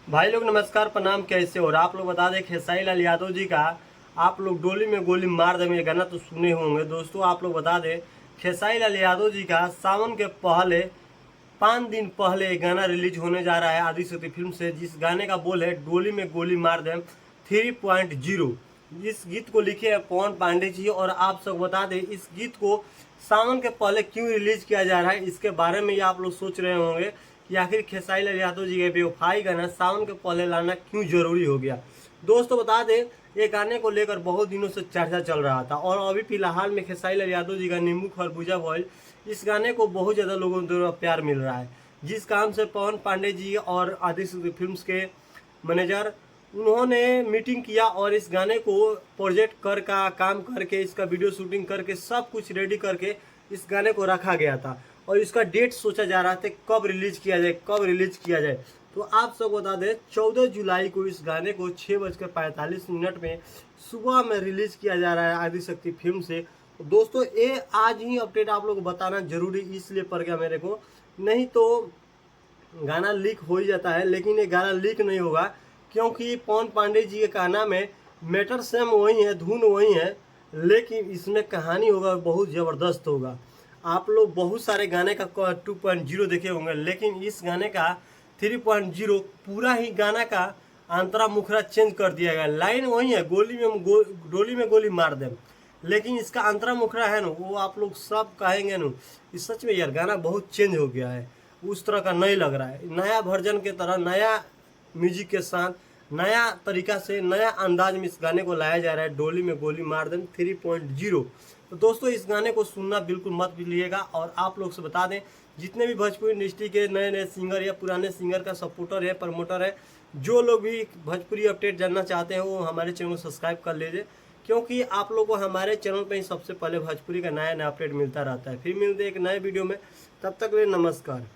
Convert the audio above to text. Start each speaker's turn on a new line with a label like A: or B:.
A: भाई लोग नमस्कार प्रणाम। कैसे हो? और आप लोग बता दें खेसारी लाल यादव जी का आप लोग डोली में गोली मार दे ये गाना तो सुने होंगे। दोस्तों आप लोग बता दें खेसारी लाल यादव जी का सावन के पहले 5 दिन पहले एक गाना रिलीज होने जा रहा है आदिशक्ति फिल्म से, जिस गाने का बोल है डोली में गोली मार दे 3.0। इस गीत को लिखे है पवन पांडे जी। और आप सब बता दें इस गीत को सावन के पहले क्यों रिलीज किया जा रहा है, इसके बारे में ये आप लोग सोच रहे होंगे कि आखिर खेसारी लाल यादव जी का बेवफाई गाना सावन के पहले लाना क्यों जरूरी हो गया। दोस्तों बता दें ये गाने को लेकर बहुत दिनों से चर्चा चल रहा था और अभी फिलहाल में खेसारी लाल यादव जी का नींबू खरबूजा बॉयल इस गाने को बहुत ज़्यादा लोगों द्वारा प्यार मिल रहा है, जिस काम से पवन पांडे जी और आदिशक्ति फिल्म्स के मैनेजर उन्होंने मीटिंग किया और इस गाने को प्रोजेक्ट कर का काम करके इसका वीडियो शूटिंग करके सब कुछ रेडी करके इस गाने को रखा गया था और इसका डेट सोचा जा रहा था कब रिलीज किया जाए कब रिलीज किया जाए। तो आप सब बता दें 14 जुलाई को इस गाने को 6:45 में सुबह में रिलीज किया जा रहा है आदिशक्ति फिल्म से। तो दोस्तों ये आज ही अपडेट आप लोग को बताना जरूरी इसलिए पड़ गया मेरे को, नहीं तो गाना लीक हो ही जाता है। लेकिन ये गाना लीक नहीं होगा क्योंकि पवन पांडे जी के गाना में मैटर सेम वही है, धुन वही है, लेकिन इसमें कहानी होगा बहुत ज़बरदस्त होगा। आप लोग बहुत सारे गाने का 2.0 देखे होंगे, लेकिन इस गाने का 3.0 पूरा ही गाना का अंतरा मुखरा चेंज कर दिया गया। लाइन वही है, डोली में गोली मार दे, लेकिन इसका अंतरा मुखरा है ना वो आप लोग सब कहेंगे ना इस सच में यार गाना बहुत चेंज हो गया है, उस तरह का नहीं लग रहा है। नया वर्जन के तरह नया म्यूजिक के साथ नया तरीका से नया अंदाज में इस गाने को लाया जा रहा है, डोली में गोली मार दें 3.0। तो दोस्तों इस गाने को सुनना बिल्कुल मत भूलिएगा। और आप लोग से बता दें जितने भी भोजपुरी इंडस्ट्री के नए नए सिंगर या पुराने सिंगर का सपोर्टर है, प्रमोटर है, जो लोग भी भोजपुरी अपडेट जानना चाहते हैं वो हमारे चैनल को सब्सक्राइब कर लीजिए, क्योंकि आप लोग को हमारे चैनल पर ही सबसे पहले भोजपुरी का नया नया अपडेट मिलता रहता है। फिर मिलते हैं एक नए वीडियो में, तब तक के लिए नमस्कार।